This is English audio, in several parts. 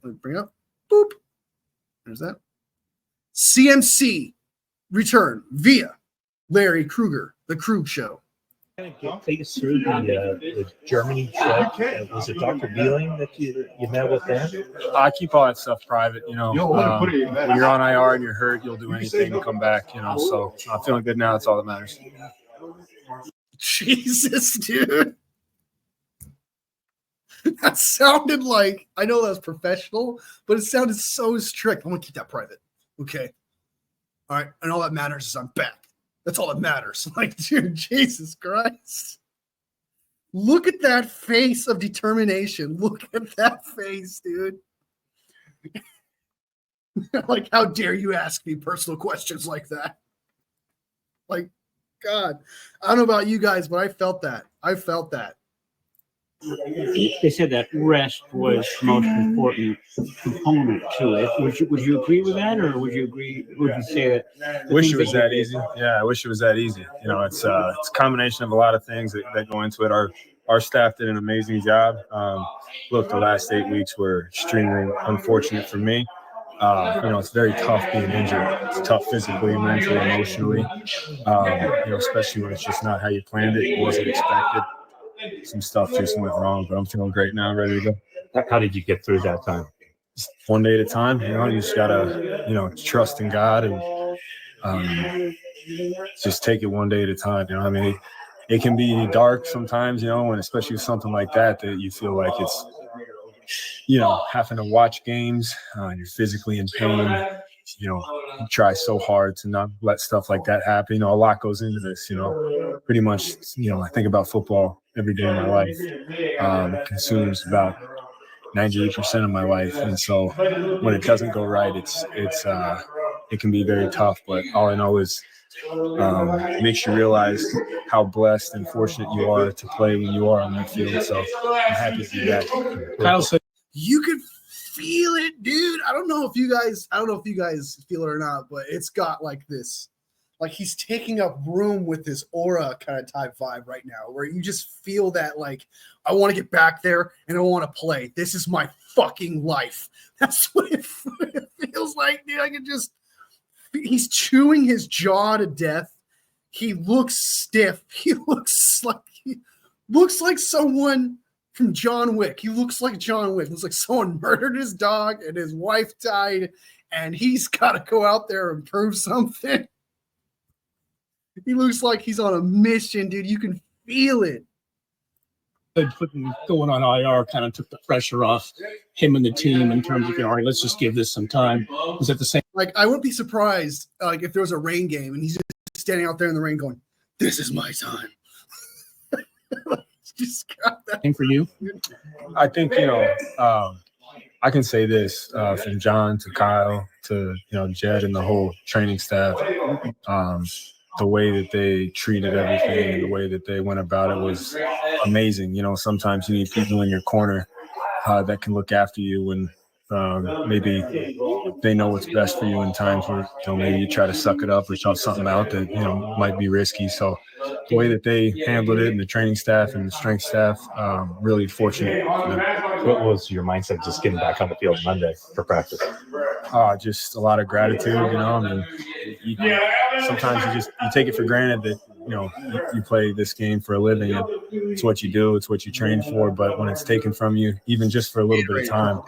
Let me bring it up. Boop. There's that. CMC return via Larry Krueger, the Krug Show. Take us through the Germany trip. Was it Dr. Beeling that you met with there? I keep all that stuff private, when you're on IR and you're hurt, you'll do anything to come back, so I'm feeling good now. That's all that matters. Jesus, dude. That sounded like, I know that was professional, but it sounded so strict. I'm going to keep that private. Okay. All right. And all that matters is I'm back. That's all that matters. Like, dude, Jesus Christ. Look at that face of determination. Look at that face, dude. Like, how dare you ask me personal questions like that? Like, God. I don't know about you guys, but I felt that. They said that rest was the most important component to it. Would you agree with that, or would you say that? Wish it was that easy. Yeah, I wish it was that easy. It's a combination of a lot of things that go into it. Our staff did an amazing job. Look, the last 8 weeks were extremely unfortunate for me. It's very tough being injured. It's tough physically, mentally, emotionally. Especially when it's just not how you planned it. It wasn't expected. Some stuff just went wrong, but I'm feeling great now, ready to go. How did you get through that time? Just one day at a time. You just gotta, trust in God and just take it one day at a time. It can be dark sometimes, and especially with something like that you feel like it's, having to watch games, you're physically in pain. You try so hard to not let stuff like that happen. A lot goes into this, pretty much, I think about football every day of my life. It consumes about 98% of my life. And so when it doesn't go right, it can be very tough. But all I know is it makes you realize how blessed and fortunate you are to play when you are on that field. So I'm happy to do that. Kyle said, you could feel it, dude. I don't know if you guys feel it or not, but it's got like this, like he's taking up room with his aura kind of type vibe right now, where you just feel that, like, I want to get back there and I want to play. This is my fucking life. That's what it feels like, dude. I can just, he's chewing his jaw to death. He looks stiff. He looks like someone from John Wick. He looks like John Wick. It looks like someone murdered his dog and his wife died, and he's got to go out there and prove something. He looks like he's on a mission, dude. You can feel it. Going on IR kind of took the pressure off him and the team in terms of, all right, let's just give this some time. Was at the same, like, I wouldn't be surprised, if there was a rain game and he's just standing out there in the rain going, "This is my time." Just got that. Same for you? I think, I can say this from John to Kyle to, Jed and the whole training staff. The way that they treated everything and the way that they went about it was amazing. Sometimes you need people in your corner that can look after you when maybe they know what's best for you in times where, maybe you try to suck it up or shout something out that, might be risky. So the way that they handled it and the training staff and the strength staff, really fortunate for them. What was your mindset just getting back on the field Monday for practice? Just a lot of gratitude, sometimes you take it for granted that, you play this game for a living and it's what you do, it's what you train for. But when it's taken from you, even just for a little bit of time,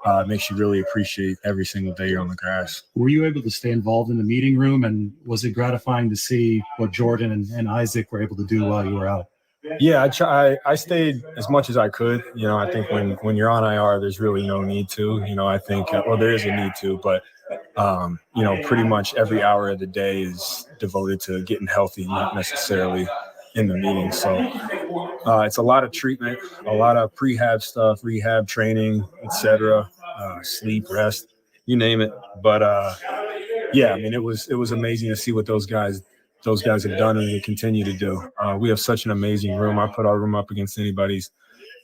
it makes you really appreciate every single day you're on the grass. Were you able to stay involved in the meeting room, and was it gratifying to see what Jordan and Isaac were able to do while you were out? Yeah, I stayed as much as I could. I think when you're on IR, there's really no need to. I think, there is a need to, but pretty much every hour of the day is devoted to getting healthy, not necessarily in the meeting. So it's a lot of treatment, a lot of prehab stuff, rehab training, etc. Sleep, rest, you name it. But it was amazing to see what those guys have done and they continue to do. We have such an amazing room. I put our room up against anybody's,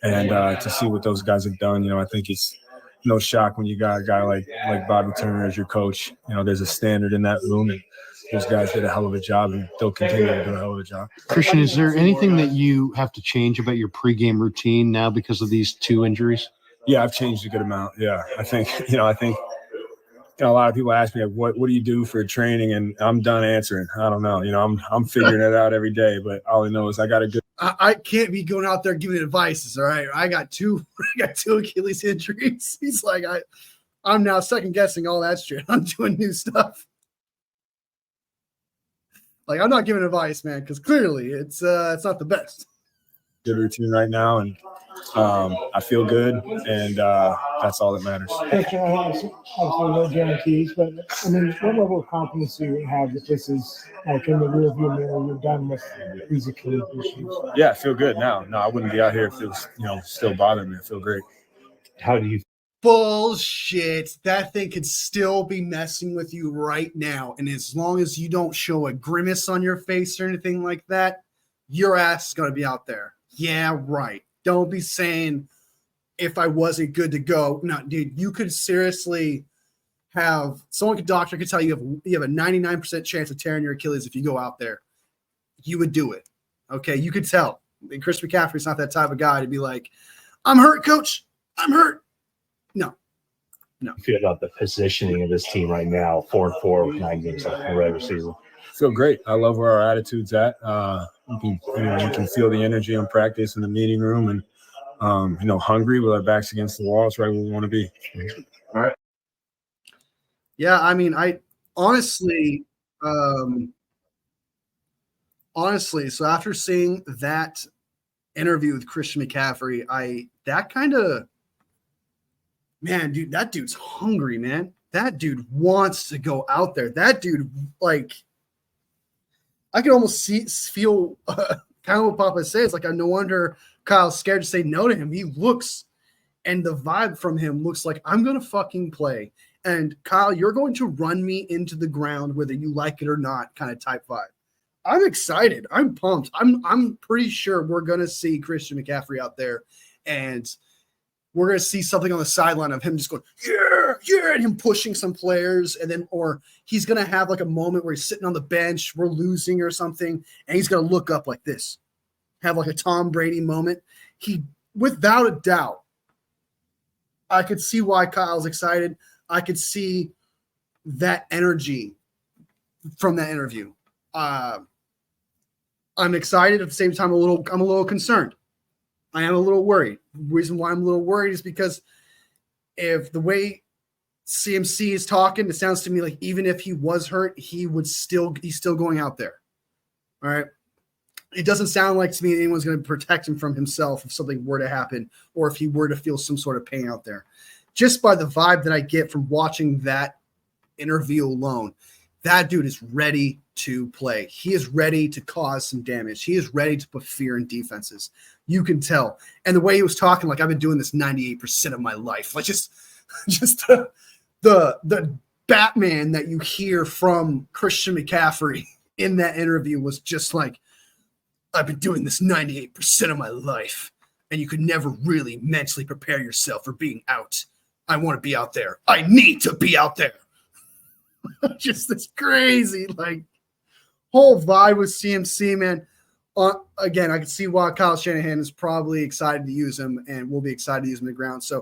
and to see what those guys have done, I think it's no shock when you got a guy like Bobby Turner as your coach. There's a standard in that room, and those guys did a hell of a job, and they'll continue to do a hell of a job. Christian, is there anything that you have to change about your pregame routine now because of these two injuries? Yeah, I've changed a good amount. Yeah, I think a lot of people ask me what do you do for training, and I'm done answering. I don't know. I'm figuring it out every day, but all I know is I got a good. I can't be going out there giving advices. All right, I got two Achilles injuries. He's like, I'm now second guessing all that shit. I'm doing new stuff. Like, I'm not giving advice, man, because clearly it's not the best. Good routine right now, and I feel good, and that's all that matters. Obviously, no guarantees, but I mean, what level of confidence do you have that this is like in the rearview mirror? You're done with these Achilles issues. Yeah, I feel good now. No, I wouldn't be out here if it was still bothering me. I feel great. How do you? Bullshit. That thing could still be messing with you right now, and as long as you don't show a grimace on your face or anything like that, your ass is gonna be out there. Yeah, right. Don't be saying if I wasn't good to go. No, dude, you could seriously have doctor could tell you have a 99% chance of tearing your Achilles if you go out there. You would do it. Okay, you could tell. And Chris McCaffery's not that type of guy to be like, I'm hurt, coach. I'm hurt. No. You feel about the positioning of this team right now, 4-4 with 9 games left in the regular season? Feel great. I love where our attitude's at. You can feel the energy in practice in the meeting room, and hungry with our backs against the wall. It's right where we want to be. All right. Yeah, I mean, I honestly, so after seeing that interview with Christian McCaffery, man, dude, that dude's hungry, man. That dude wants to go out there. That dude, like, I could almost feel kind of what Papa says. Like, no wonder Kyle's scared to say no to him. He looks, and the vibe from him looks like, I'm going to fucking play. And Kyle, you're going to run me into the ground, whether you like it or not, kind of type vibe. I'm excited. I'm pumped. I'm pretty sure we're going to see Christian McCaffery out there, and we're going to see something on the sideline of him just going, yeah, and him pushing some players, and then, or he's going to have like a moment where he's sitting on the bench, we're losing or something, and he's going to look up like this, have like a Tom Brady moment. Without a doubt, I could see why Kyle's excited. I could see that energy from that interview. I'm excited at the same time. I'm a little concerned. I am a little worried. The reason why I'm a little worried is because if the way CMC is talking, it sounds to me like even if he was hurt, he's still going out there. All right. It doesn't sound like to me anyone's going to protect him from himself if something were to happen, or if he were to feel some sort of pain out there. Just by the vibe that I get from watching that interview alone, that dude is ready to play. He is ready to cause some damage. He is ready to put fear in defenses. You can tell. And the way he was talking, like, I've been doing this 98% of my life. Like, just the Batman that you hear from Christian McCaffery in that interview was just like, I've been doing this 98% of my life, and you could never really mentally prepare yourself for being out. I want to be out there. I need to be out there. Just this crazy, like, whole vibe with CMC, man. Again, I can see why Kyle Shanahan is probably excited to use him, and will be excited to use him on the ground. So